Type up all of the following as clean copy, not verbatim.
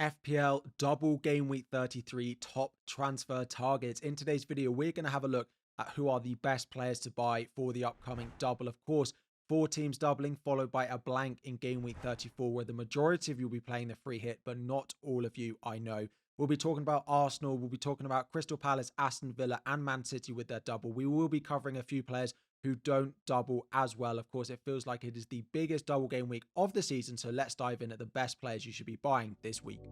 FPL double game week 33 top transfer targets. In today's video, we're going to have a look at who are the best players to buy for the upcoming double. Of course, 4 teams doubling, followed by a blank in game week 34, where the majority of you will be playing the free hit, but not all of you, I know. We'll be talking about Arsenal, we'll be talking about Crystal Palace, Aston Villa, and Man City with their double. We will be covering a few players who don't double as well. Of course, it feels like it is the biggest double game week of the season, so let's dive in at the best players you should be buying this week.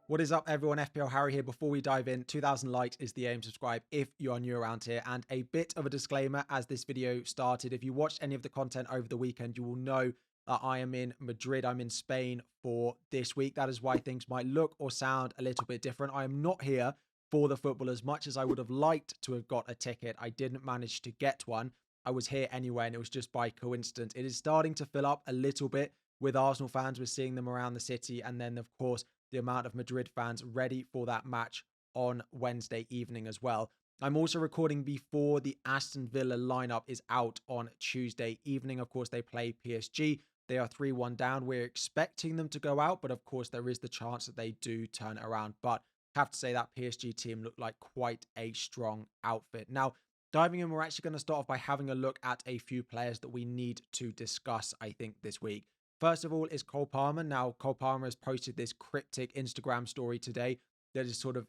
What is up, everyone? FPL Harry here. Before we dive in, 2,000 likes is the aim. Subscribe if you are new around here. And a bit of a disclaimer as this video started. If you watched any of the content over the weekend, you will know that I am in Madrid. I'm in Spain for this week. That is why things might look or sound a little bit different. I am not here for the football as much as I would have liked to have got a ticket. I didn't manage to get one. I was here anyway, and it was just by coincidence. It is starting to fill up a little bit with Arsenal fans. We're seeing them around the city. And then, of course, the amount of Madrid fans ready for that match on Wednesday evening as well. I'm also recording before the Aston Villa lineup is out on Tuesday evening. Of course, they play PSG. They are 3-1 down. We're expecting them to go out, but of course, there is the chance that they do turn it around. But I have to say that PSG team looked like quite a strong outfit. Now, diving in, we're actually going to start off by having a look at a few players that we need to discuss, I think, this week. First of all is Cole Palmer. Now, Cole Palmer has posted this cryptic Instagram story today that is sort of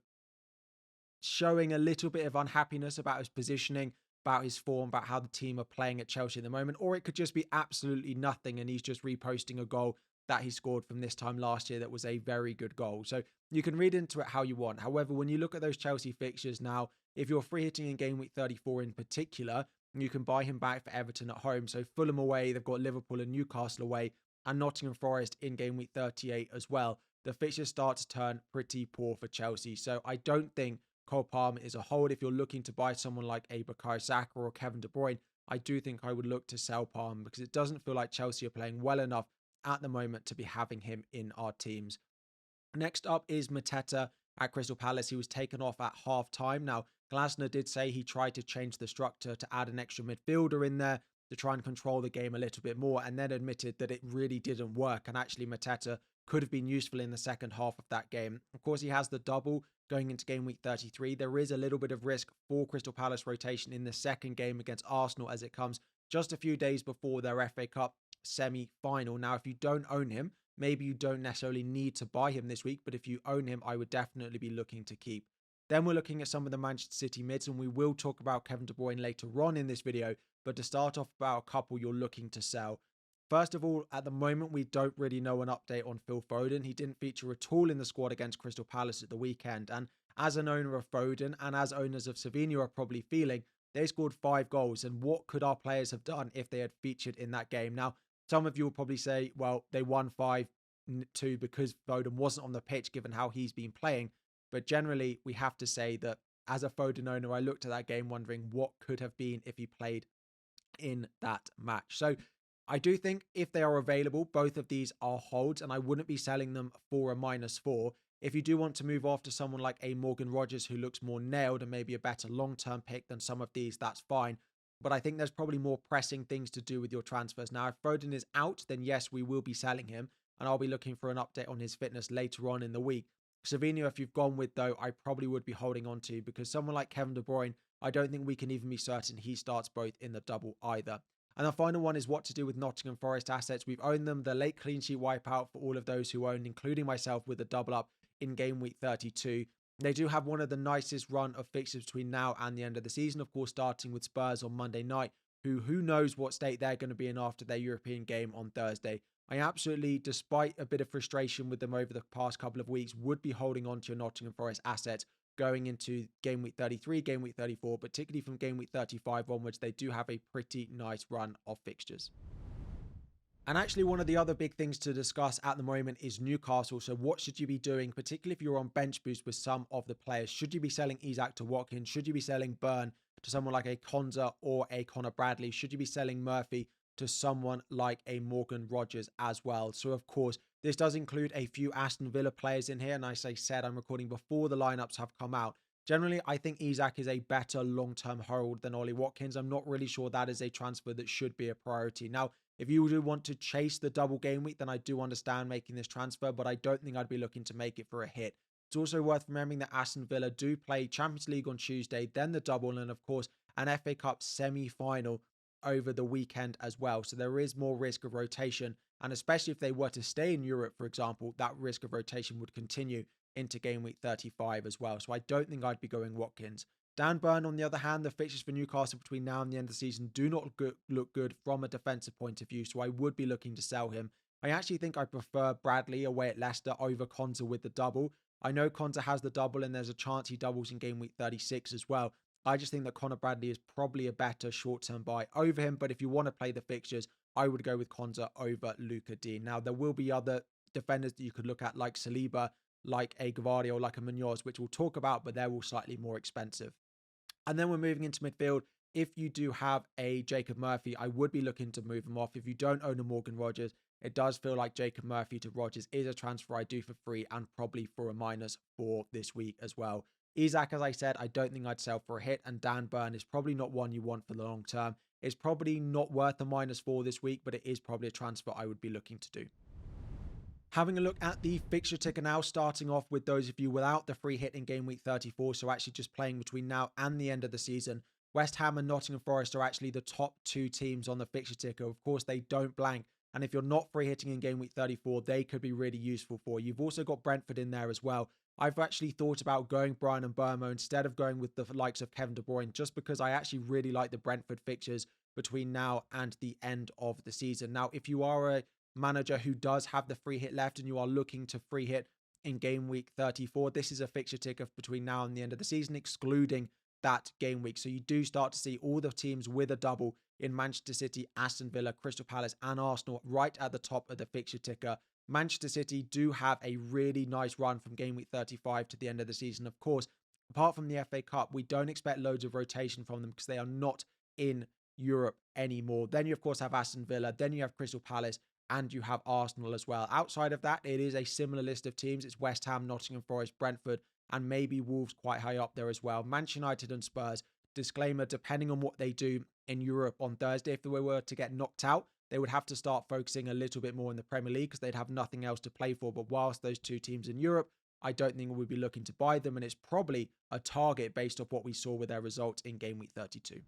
showing a little bit of unhappiness about his positioning, about his form, about how the team are playing at Chelsea at the moment. Or it could just be absolutely nothing and he's just reposting a goal that he scored from this time last year that was a very good goal. So you can read into it how you want. However, when you look at those Chelsea fixtures now, if you're free hitting in game week 34 in particular, you can buy him back for Everton at home. So Fulham away, they've got Liverpool and Newcastle away, and Nottingham Forest in game week 38 as well. The fixtures start to turn pretty poor for Chelsea. So I don't think Cole Palmer is a hold. If you're looking to buy someone like a Bukayo Saka or Kevin De Bruyne, I do think I would look to sell Palmer because it doesn't feel like Chelsea are playing well enough at the moment to be having him in our teams. Next up is Mateta at Crystal Palace. He was taken off at half time. Now, Glasner did say he tried to change the structure to add an extra midfielder in there to try and control the game a little bit more, and then admitted that it really didn't work. And actually, Mateta could have been useful in the second half of that game. Of course, he has the double going into game week 33. There is a little bit of risk for Crystal Palace rotation in the second game against Arsenal as it comes just a few days before their FA Cup semi-final. Now, if you don't own him, maybe you don't necessarily need to buy him this week, but if you own him, I would definitely be looking to keep. Then we're looking at some of the Manchester City mids, and we will talk about Kevin De Bruyne later on in this video. But to start off about a couple you're looking to sell. First of all, at the moment, we don't really know an update on Phil Foden. He didn't feature at all in the squad against Crystal Palace at the weekend. And as an owner of Foden and as owners of Savinho are probably feeling, they scored 5 goals. And what could our players have done if they had featured in that game? Now, some of you will probably say, well, they won 5-2 because Foden wasn't on the pitch given how he's been playing. But generally, we have to say that as a Foden owner, I looked at that game wondering what could have been if he played in that match. So I do think if they are available, both of these are holds, and I wouldn't be selling them for a -4. If you do want to move off to someone like a Morgan Rogers who looks more nailed and maybe a better long-term pick than some of these, that's fine. But I think there's probably more pressing things to do with your transfers. Now, if Foden is out, then yes, we will be selling him, and I'll be looking for an update on his fitness later on in the week. Savinho, if you've gone with, though, I probably would be holding on to because someone like Kevin De Bruyne, I don't think we can even be certain he starts both in the double either. And the final one is what to do with Nottingham Forest assets. We've owned them, the late clean sheet wipeout for all of those who owned, including myself with a double up in game week 32. They do have one of the nicest run of fixtures between now and the end of the season, of course, starting with Spurs on Monday night, who knows what state they're going to be in after their European game on Thursday. I absolutely, despite a bit of frustration with them over the past couple of weeks, would be holding on to your Nottingham Forest assets going into game week 33, game week 34, particularly from game week 35 onwards. They do have a pretty nice run of fixtures. And actually, one of the other big things to discuss at the moment is Newcastle. So what should you be doing, particularly if you're on bench boost with some of the players? Should you be selling Isak to Watkins? Should you be selling Burn to someone like a Konza or a Connor Bradley? Should you be selling Murphy to someone like a Morgan Rogers as well? So, of course, this does include a few Aston Villa players in here. And as I said, I'm recording before the lineups have come out. Generally, I think Isak is a better long-term hold than Ollie Watkins. I'm not really sure that is a transfer that should be a priority. Now, if you do want to chase the double game week, then I do understand making this transfer, but I don't think I'd be looking to make it for a hit. It's also worth remembering that Aston Villa do play Champions League on Tuesday, then the double, and of course, an FA Cup semi-final over the weekend as well. So there is more risk of rotation. And especially if they were to stay in Europe, for example, that risk of rotation would continue into game week 35 as well. So I don't think I'd be going Watkins. Dan Burn, on the other hand, the fixtures for Newcastle between now and the end of the season do not look good from a defensive point of view. So I would be looking to sell him. I actually think I prefer Bradley away at Leicester over Konsa with the double. I know Konsa has the double and there's a chance he doubles in game week 36 as well. I just think that Connor Bradley is probably a better short-term buy over him. But if you want to play the fixtures, I would go with Konsa over Luca Dean. Now, there will be other defenders that you could look at like Saliba, like a Gavardi, or like a Munoz, which we'll talk about, but they're all slightly more expensive. And then we're moving into midfield. If you do have a Jacob Murphy, I would be looking to move him off. If you don't own a Morgan Rogers, it does feel like Jacob Murphy to Rogers is a transfer I do for free and probably for a minus for this week as well. Isak, as I said, I don't think I'd sell for a hit, and Dan Burn is probably not one you want for the long term. It's probably not worth a -4 this week, but it is probably a transfer I would be looking to do. Having a look at the fixture ticker now, starting off with those of you without the free hit in game week 34, so actually just playing between now and the end of the season. West Ham and Nottingham Forest are actually the top two teams on the fixture ticker. Of course, they don't blank. And if you're not free hitting in game week 34, they could be really useful for you. You've also got Brentford in there as well. I've actually thought about going Brian and Burmo instead of going with the likes of Kevin De Bruyne, just because I actually really like the Brentford fixtures between now and the end of the season. Now, if you are a manager who does have the free hit left and you are looking to free hit in game week 34, this is a fixture ticker between now and the end of the season, excluding that game week. So you do start to see all the teams with a double in Manchester City, Aston Villa, Crystal Palace and Arsenal right at the top of the fixture ticker. Manchester City do have a really nice run from game week 35 to the end of the season. Of course, apart from the FA Cup, we don't expect loads of rotation from them because they are not in Europe anymore. Then you, of course, have Aston Villa. Then you have Crystal Palace and you have Arsenal as well. Outside of that, it is a similar list of teams. It's West Ham, Nottingham Forest, Brentford, and maybe Wolves quite high up there as well. Manchester United and Spurs. Disclaimer, depending on what they do in Europe on Thursday, if they were to get knocked out, they would have to start focusing a little bit more in the Premier League because they'd have nothing else to play for. But whilst those two teams in Europe, I don't think we'd be looking to buy them. And it's probably a target based off what we saw with their results in game week 32.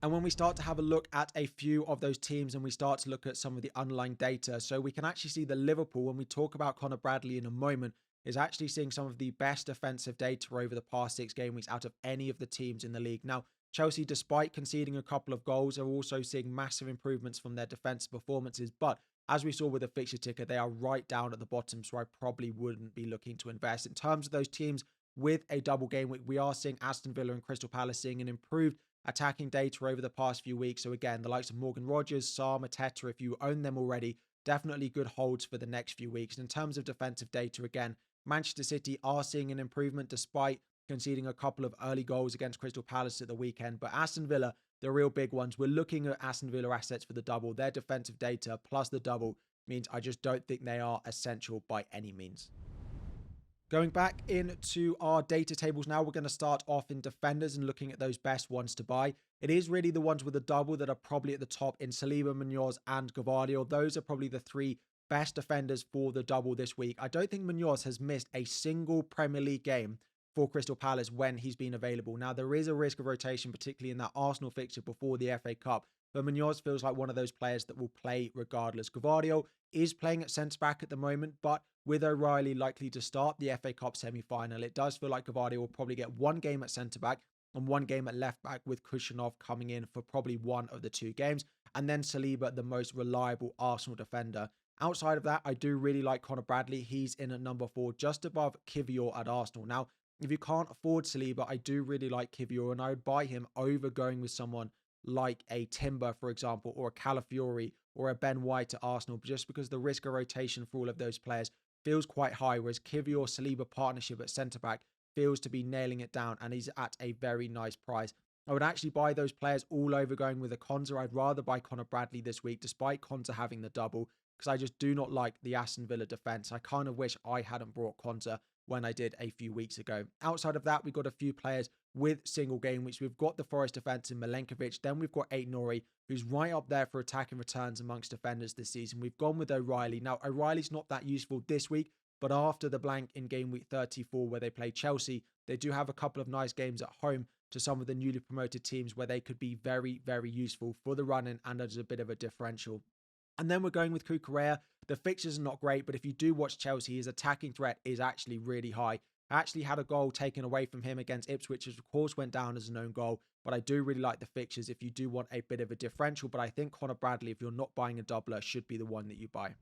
And when we start to have a look at a few of those teams and we start to look at some of the underlying data, so we can actually see that Liverpool, when we talk about Connor Bradley in a moment, is actually seeing some of the best defensive data over the past 6 game weeks out of any of the teams in the league. Now, Chelsea, despite conceding a couple of goals, are also seeing massive improvements from their defensive performances. But as we saw with the fixture ticker, they are right down at the bottom, so I probably wouldn't be looking to invest. In terms of those teams with a double game week, we are seeing Aston Villa and Crystal Palace seeing an improved attacking data over the past few weeks. So again, the likes of Morgan Rogers, Sarr, Mateta, if you own them already, definitely good holds for the next few weeks. And in terms of defensive data, again, Manchester City are seeing an improvement despite conceding a couple of early goals against Crystal Palace at the weekend. But Aston Villa, the real big ones, we're looking at Aston Villa assets for the double. Their defensive data plus the double means I just don't think they are essential by any means. Going back into our data tables now, we're going to start off in defenders and looking at those best ones to buy. It is really the ones with a double that are probably at the top in Saliba, Munoz and Gavardi. Those are probably the 3 best defenders for the double this week. I don't think Munoz has missed a single Premier League game for Crystal Palace when he's been available. Now, there is a risk of rotation, particularly in that Arsenal fixture before the FA Cup, but Munoz feels like one of those players that will play regardless. Gavardi is playing at centre-back at the moment, but with O'Reilly likely to start the FA Cup semi-final, it does feel like Gavardi will probably get 1 game at centre-back and 1 game at left-back, with Kushanov coming in for probably 1 of the 2 games, and then Saliba, the most reliable Arsenal defender. Outside of that, I do really like Connor Bradley. He's in at number 4, just above Kivior at Arsenal. Now, if you can't afford Saliba, I do really like Kivior, and I would buy him over going with someone like a Timber, for example, or a Calafiori or a Ben White at Arsenal, just because the risk of rotation for all of those players feels quite high, whereas Kivior-Saliba partnership at centre-back feels to be nailing it down, and he's at a very nice price. I would actually buy those players all over going with a Konsa. I'd rather buy Connor Bradley this week, despite Konsa having the double, because I just do not like the Aston Villa defence. I kind of wish I hadn't brought Konsa when I did a few weeks ago. Outside of that, we've got a few players with single game weeks. We've got the Forest defense in Milenkovic. Then we've got Aït-Nouri, who's right up there for attacking returns amongst defenders this season. We've gone with O'Reilly. Now, O'Reilly's not that useful this week, but after the blank in game week 34 where they play Chelsea, they do have a couple of nice games at home to some of the newly promoted teams where they could be very, very useful for the run-in and as a bit of a differential. And then we're going with Cucurella. The fixtures are not great, but if you do watch Chelsea, his attacking threat is actually really high. I actually had a goal taken away from him against Ipswich, which of course went down as an own goal, but I do really like the fixtures if you do want a bit of a differential. But I think Connor Bradley, if you're not buying a doubler, should be the one that you buy.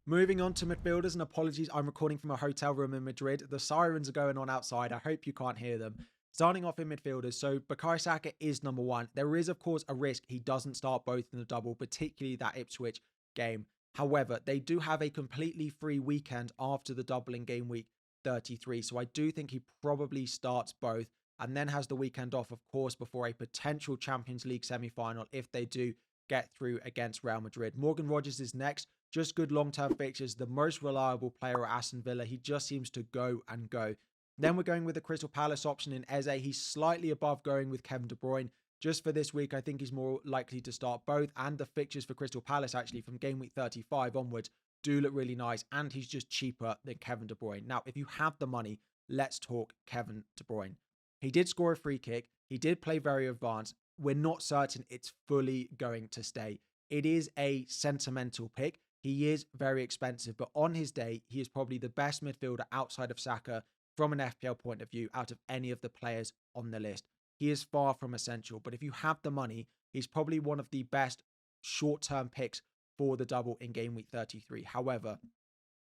Moving on to midfielders, and apologies, I'm recording from a hotel room in Madrid. The sirens are going on outside. I hope you can't hear them. Starting off in midfielders, so Bukayo Saka is number one. There is, of course, a risk he doesn't start both in the double, particularly that Ipswich game. However, they do have a completely free weekend after the double in game week 33, so I do think he probably starts both and then has the weekend off, of course, before a potential Champions League semi-final if they do get through against Real Madrid. Morgan Rogers is next. Just good long-term fixtures, the most reliable player at Aston Villa. He just seems to go and go. Then we're going with the Crystal Palace option in Eze. He's slightly above going with Kevin De Bruyne. Just for this week, I think he's more likely to start both. And the fixtures for Crystal Palace, actually, from game week 35 onwards, do look really nice. And he's just cheaper than Kevin De Bruyne. Now, if you have the money, let's talk Kevin De Bruyne. He did score a free kick. He did play very advanced. We're not certain it's fully going to stay. It is a sentimental pick. He is very expensive, but on his day, he is probably the best midfielder outside of Saka from an FPL point of view out of any of the players on the list. He is far from essential, but if you have the money, he's probably one of the best short-term picks for the double in game week 33. However,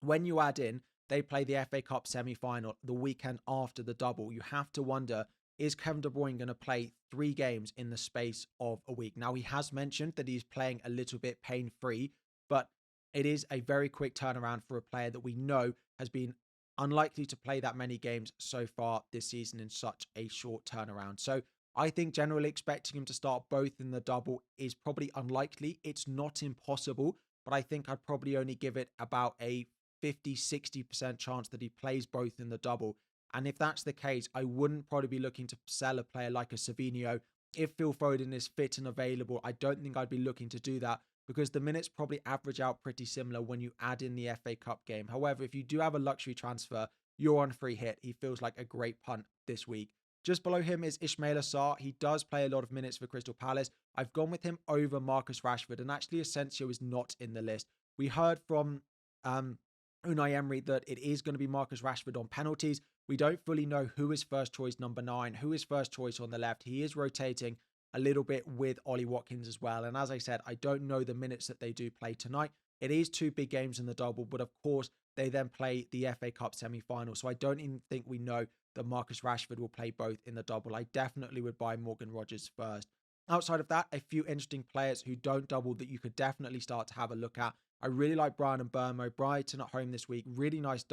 when you add in, they play the FA Cup semi-final the weekend after the double, you have to wonder, is Kevin De Bruyne going to play 3 games in the space of a week? Now, he has mentioned that he's playing a little bit pain-free, but it is a very quick turnaround for a player that we know has been unlikely to play that many games so far this season in such a short turnaround. So I think generally expecting him to start both in the double is probably unlikely. It's not impossible, but I think I'd probably only give it about a 50-60% chance that he plays both in the double. And if that's the case, I wouldn't probably be looking to sell a player like a Savinho. If Phil Foden is fit and available, I don't think I'd be looking to do that, because the minutes probably average out pretty similar when you add in the FA Cup game. However, if you do have a luxury transfer, you're on free hit. He feels like a great punt this week. Just below him is Ismaila Sarr. He does play a lot of minutes for Crystal Palace. I've gone with him over Marcus Rashford, and actually Asensio is not in the list. We heard from Unai Emery that it is going to be Marcus Rashford on penalties. We don't fully know who is first choice number 9, who is first choice on the left. He is rotating a little bit with Ollie Watkins as well. And as I said, I don't know the minutes that they do play tonight. It is 2 big games in the double, but of course, they then play the FA Cup semi-final. So I don't even think we know that Marcus Rashford will play both in the double. I definitely would buy Morgan Rogers first. Outside of that, a few interesting players who don't double that you could definitely start to have a look at. I really like Brian and Burmo. Brighton at home this week. Really nice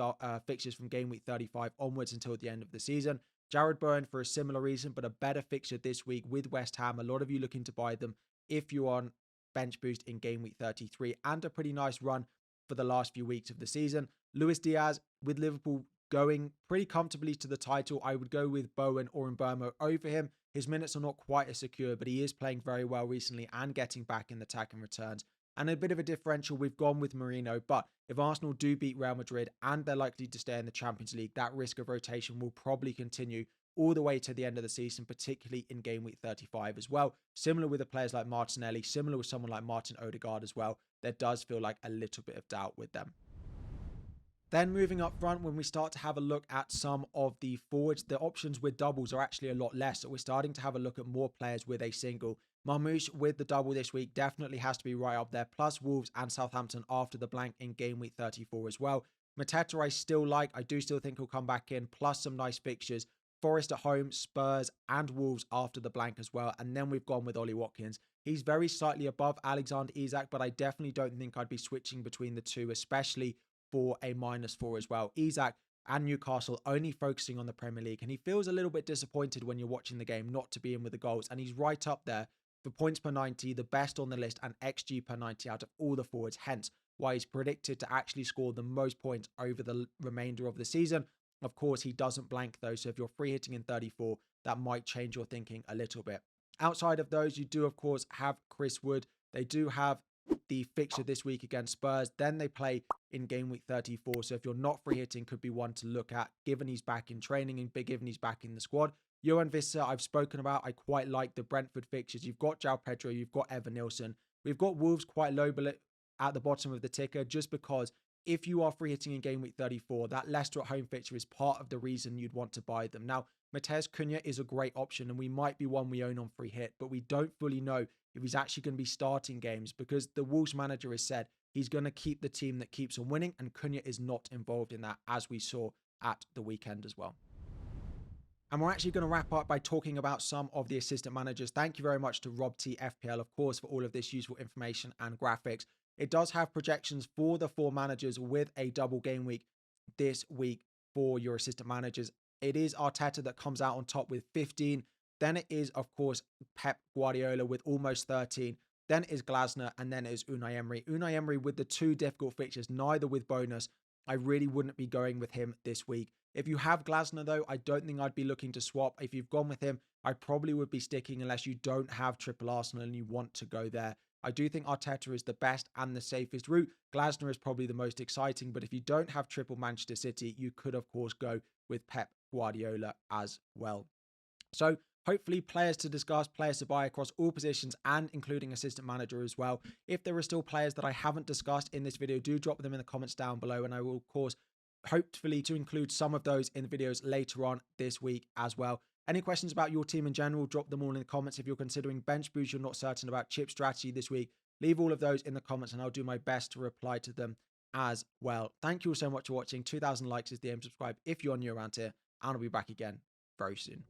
fixtures from game week 35 onwards until the end of the season. Jared Bowen for a similar reason, but a better fixture this week with West Ham. A lot of you looking to buy them if you're on bench boost in game week 33, and a pretty nice run for the last few weeks of the season. Luis Diaz with Liverpool going pretty comfortably to the title. I would go with Bowen or Mbeumo over him. His minutes are not quite as secure, but he is playing very well recently and getting back in the attack and returns. And a bit of a differential, we've gone with Merino, but if Arsenal do beat Real Madrid and they're likely to stay in the Champions League, that risk of rotation will probably continue all the way to the end of the season, particularly in game week 35 as well. Similar with the players like Martinelli, similar with someone like Martin Odegaard as well. There does feel like a little bit of doubt with them. Then moving up front, when we start to have a look at some of the forwards, the options with doubles are actually a lot less. So we're starting to have a look at more players with a single. Marmoush with the double this week definitely has to be right up there. Plus Wolves and Southampton after the blank in game week 34 as well. Mateta I still like. I do still think he'll come back in. Plus some nice fixtures. Forest at home, Spurs and Wolves after the blank as well. And then we've gone with Ollie Watkins. He's very slightly above Alexander Isak, but I definitely don't think I'd be switching between the two, especially for a -4 as well. Isak and Newcastle only focusing on the Premier League, and he feels a little bit disappointed when you're watching the game not to be in with the goals, and he's right up there for points per 90, the best on the list, and XG per 90 out of all the forwards. Hence, why he's predicted to actually score the most points over the remainder of the season. Of course, he doesn't blank though, so if you're free hitting in 34, that might change your thinking a little bit. Outside of those, you do, of course, have Chris Wood. They do have the fixture this week against Spurs. Then they play in game week 34. So if you're not free hitting, could be one to look at, given he's back in training and given he's back in the squad. Johan Visser, I've spoken about. I quite like the Brentford fixtures. You've got João Pedro, you've got Evan Nilsson. We've got Wolves quite low at the bottom of the ticker, just because if you are free hitting in game week 34, that Leicester at home fixture is part of the reason you'd want to buy them. Now, Matheus Cunha is a great option, and we might be one we own on free hit, but we don't fully know if he's actually going to be starting games, because the Wolves manager has said he's going to keep the team that keeps on winning, and Cunha is not involved in that, as we saw at the weekend as well. And we're actually going to wrap up by talking about some of the assistant managers. Thank you very much to Rob T FPL, of course, for all of this useful information and graphics. It does have projections for the 4 managers with a double game week this week for your assistant managers. It is Arteta that comes out on top with 15. Then it is, of course, Pep Guardiola with almost 13. Then it is Glasner, and then it is Unai Emery. Unai Emery with the 2 difficult fixtures, neither with bonus. I really wouldn't be going with him this week. If you have Glasner, though, I don't think I'd be looking to swap. If you've gone with him, I probably would be sticking unless you don't have triple Arsenal and you want to go there. I do think Arteta is the best and the safest route. Glasner is probably the most exciting, but if you don't have triple Manchester City, you could, of course, go with Pep Guardiola as well. So hopefully players to discuss, players to buy across all positions and including assistant manager as well. If there are still players that I haven't discussed in this video, do drop them in the comments down below, and I will, of course, hopefully to include some of those in the videos later on this week as well. Any questions about your team in general, drop them all in the comments. If you're considering bench boost, you're not certain about chip strategy this week, leave all of those in the comments and I'll do my best to reply to them as well. Thank you all so much for watching. 2,000 likes is the aim. Subscribe if you're new around here, and I'll be back again very soon.